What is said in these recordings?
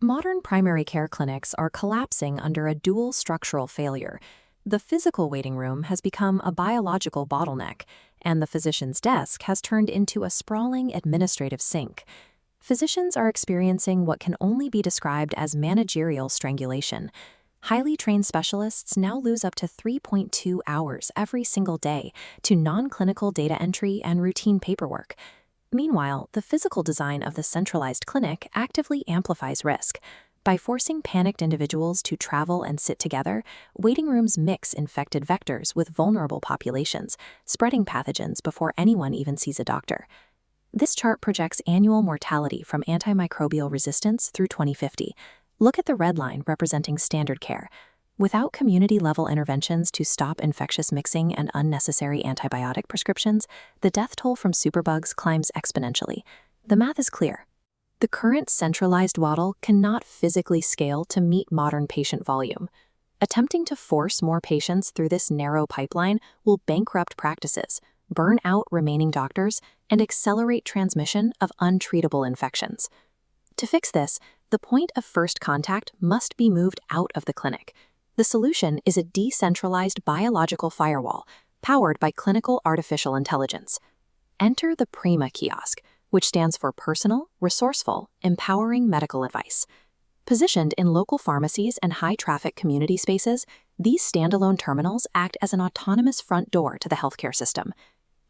Modern primary care clinics are collapsing under a dual structural failure. The physical waiting room has become a biological bottleneck, and the physician's desk has turned into a sprawling administrative sink. Physicians are experiencing what can only be described as managerial strangulation. Highly trained specialists now lose up to 3.2 hours every single day to non-clinical data entry and routine paperwork. Meanwhile, the physical design of the centralized clinic actively amplifies risk. By forcing panicked individuals to travel and sit together, waiting rooms mix infected vectors with vulnerable populations, spreading pathogens before anyone even sees a doctor. This chart projects annual mortality from antimicrobial resistance through 2050. Look at the red line representing standard care. Without community-level interventions to stop infectious mixing and unnecessary antibiotic prescriptions, the death toll from superbugs climbs exponentially. The math is clear. The current centralized model cannot physically scale to meet modern patient volume. Attempting to force more patients through this narrow pipeline will bankrupt practices, burn out remaining doctors, and accelerate transmission of untreatable infections. To fix this, the point of first contact must be moved out of the clinic. The solution is a decentralized biological firewall, powered by clinical artificial intelligence. Enter the Prema Kiosk, which stands for Personal, Resourceful, Empowering Medical Advice. Positioned in local pharmacies and high-traffic community spaces, these standalone terminals act as an autonomous front door to the healthcare system.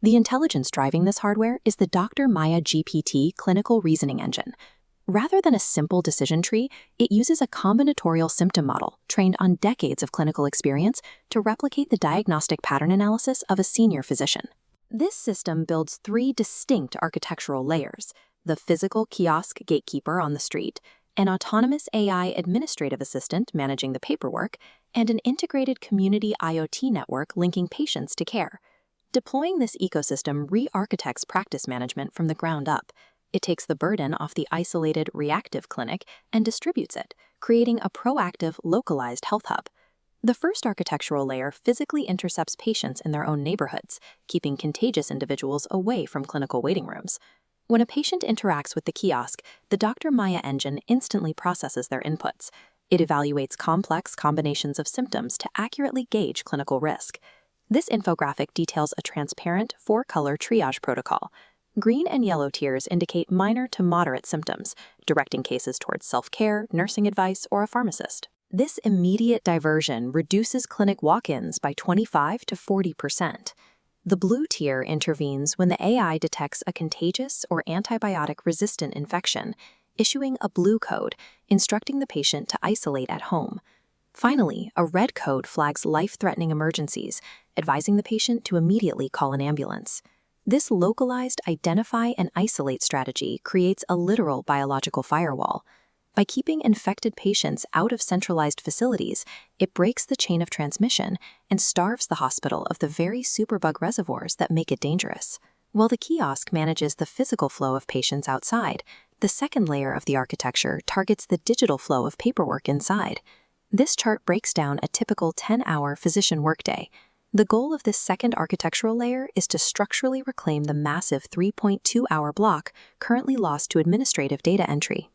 The intelligence driving this hardware is the Dr. Maya GPT clinical reasoning engine. Rather than a simple decision tree, it uses a combinatorial symptom model trained on decades of clinical experience to replicate the diagnostic pattern analysis of a senior physician. This system builds three distinct architectural layers: the physical kiosk gatekeeper on the street, an autonomous AI administrative assistant managing the paperwork, and an integrated community IoT network linking patients to care. Deploying this ecosystem re-architects practice management from the ground up. It takes the burden off the isolated, reactive clinic and distributes it, creating a proactive, localized health hub. The first architectural layer physically intercepts patients in their own neighborhoods, keeping contagious individuals away from clinical waiting rooms. When a patient interacts with the kiosk, the Dr. Maya engine instantly processes their inputs. It evaluates complex combinations of symptoms to accurately gauge clinical risk. This infographic details a transparent, four-color triage protocol. Green and yellow tiers indicate minor to moderate symptoms, directing cases towards self-care, nursing advice, or a pharmacist. This immediate diversion reduces clinic walk-ins by 25 to 40%. The blue tier intervenes when the AI detects a contagious or antibiotic-resistant infection, issuing a blue code, instructing the patient to isolate at home. Finally, a red code flags life-threatening emergencies, advising the patient to immediately call an ambulance. This localized identify and isolate strategy creates a literal biological firewall. By keeping infected patients out of centralized facilities, it breaks the chain of transmission and starves the hospital of the very superbug reservoirs that make it dangerous. While the kiosk manages the physical flow of patients outside, the second layer of the architecture targets the digital flow of paperwork inside. This chart breaks down a typical 10-hour physician workday. The goal of this second architectural layer is to structurally reclaim the massive 3.2-hour block currently lost to administrative data entry.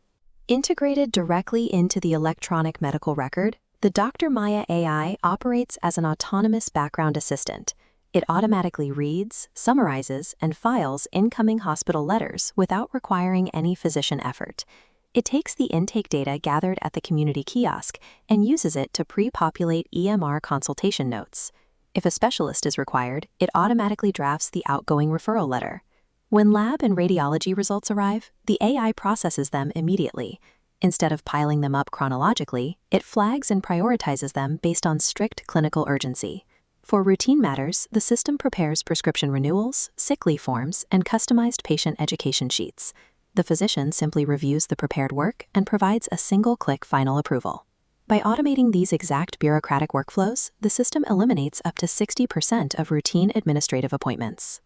Integrated directly into the electronic medical record, the Dr. Maya AI operates as an autonomous background assistant. It automatically reads, summarizes, and files incoming hospital letters without requiring any physician effort. It takes the intake data gathered at the community kiosk and uses it to pre-populate EMR consultation notes. If a specialist is required, it automatically drafts the outgoing referral letter. When lab and radiology results arrive, the AI processes them immediately. Instead of piling them up chronologically, it flags and prioritizes them based on strict clinical urgency. For routine matters, the system prepares prescription renewals, sick leave forms, and customized patient education sheets. The physician simply reviews the prepared work and provides a single-click final approval. By automating these exact bureaucratic workflows, the system eliminates up to 60% of routine administrative appointments.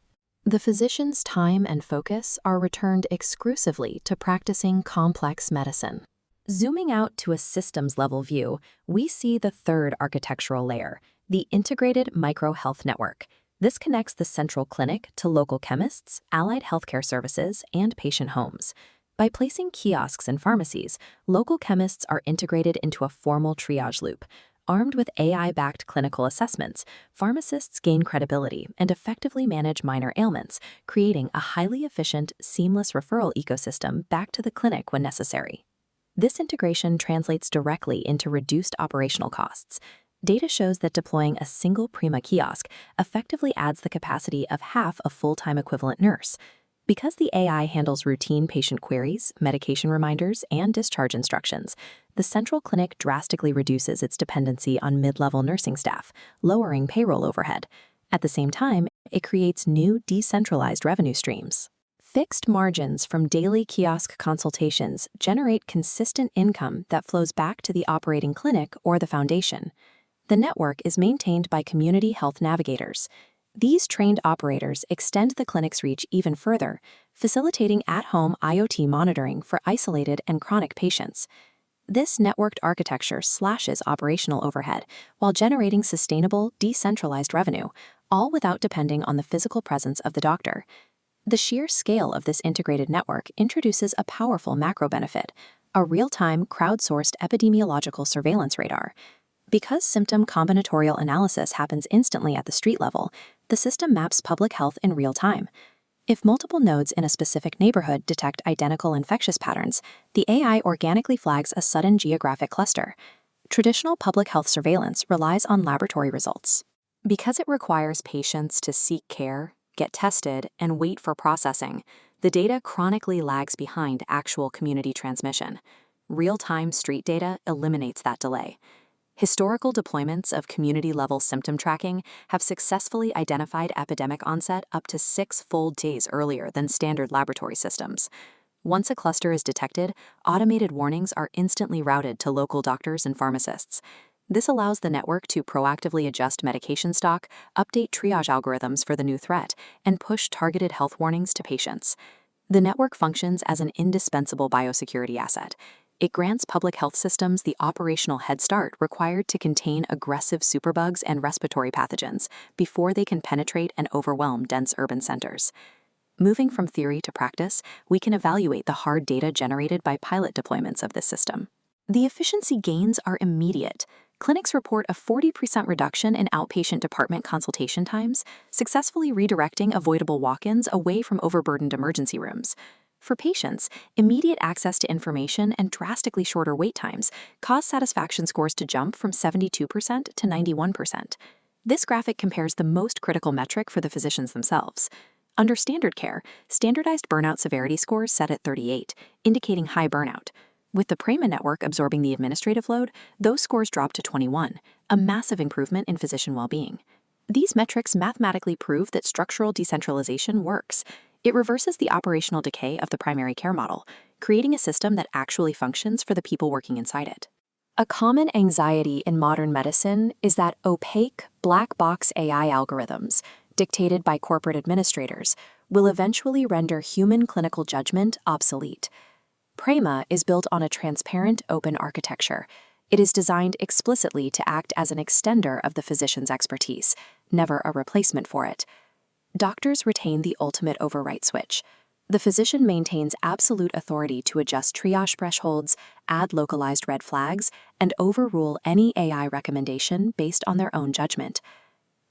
The physician's time and focus are returned exclusively to practicing complex medicine. Zooming out to a systems-level view, we see the third architectural layer, the integrated micro-health network. This connects the central clinic to local chemists, allied healthcare services, and patient homes. By placing kiosks in pharmacies, local chemists are integrated into a formal triage loop. Armed with AI-backed clinical assessments, pharmacists gain credibility and effectively manage minor ailments, creating a highly efficient, seamless referral ecosystem back to the clinic when necessary. This integration translates directly into reduced operational costs. Data shows that deploying a single Prema Kiosk effectively adds the capacity of half a full-time equivalent nurse. Because the AI handles routine patient queries, medication reminders, and discharge instructions, the central clinic drastically reduces its dependency on mid-level nursing staff, lowering payroll overhead. At the same time, it creates new decentralized revenue streams. Fixed margins from daily kiosk consultations generate consistent income that flows back to the operating clinic or the foundation. The network is maintained by community health navigators. These trained operators extend the clinic's reach even further, facilitating at-home IoT monitoring for isolated and chronic patients. This networked architecture slashes operational overhead while generating sustainable, decentralized revenue, all without depending on the physical presence of the doctor. The sheer scale of this integrated network introduces a powerful macro benefit, a real-time, crowdsourced epidemiological surveillance radar. Because symptom combinatorial analysis happens instantly at the street level, the system maps public health in real time. If multiple nodes in a specific neighborhood detect identical infectious patterns, the AI organically flags a sudden geographic cluster. Traditional public health surveillance relies on laboratory results. Because it requires patients to seek care, get tested, and wait for processing, the data chronically lags behind actual community transmission. Real-time street data eliminates that delay. Historical deployments of community-level symptom tracking have successfully identified epidemic onset up to 6 full days earlier than standard laboratory systems. Once a cluster is detected, automated warnings are instantly routed to local doctors and pharmacists. This allows the network to proactively adjust medication stock, update triage algorithms for the new threat, and push targeted health warnings to patients. The network functions as an indispensable biosecurity asset. It grants public health systems the operational head start required to contain aggressive superbugs and respiratory pathogens before they can penetrate and overwhelm dense urban centers. Moving from theory to practice, we can evaluate the hard data generated by pilot deployments of this system. The efficiency gains are immediate. Clinics report a 40% reduction in outpatient department consultation times, successfully redirecting avoidable walk-ins away from overburdened emergency rooms. For patients, immediate access to information and drastically shorter wait times cause satisfaction scores to jump from 72% to 91%. This graphic compares the most critical metric for the physicians themselves. Under standard care, standardized burnout severity scores set at 38, indicating high burnout. With the Prema network absorbing the administrative load, those scores drop to 21, a massive improvement in physician well-being. These metrics mathematically prove that structural decentralization works. It reverses the operational decay of the primary care model, creating a system that actually functions for the people working inside it. A common anxiety in modern medicine is that opaque, black box AI algorithms, dictated by corporate administrators, will eventually render human clinical judgment obsolete. Prema is built on a transparent, open architecture. It is designed explicitly to act as an extender of the physician's expertise, never a replacement for it. Doctors retain the ultimate override switch. The physician maintains absolute authority to adjust triage thresholds, add localized red flags, and overrule any AI recommendation based on their own judgment.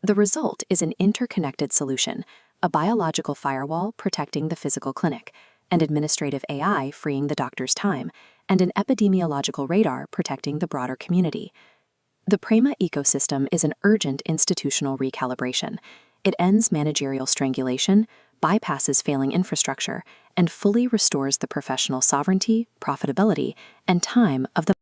The result is an interconnected solution, a biological firewall protecting the physical clinic, an administrative AI freeing the doctor's time, and an epidemiological radar protecting the broader community. The Prema ecosystem is an urgent institutional recalibration. It ends managerial strangulation, bypasses failing infrastructure, and fully restores the professional sovereignty, profitability, and time of the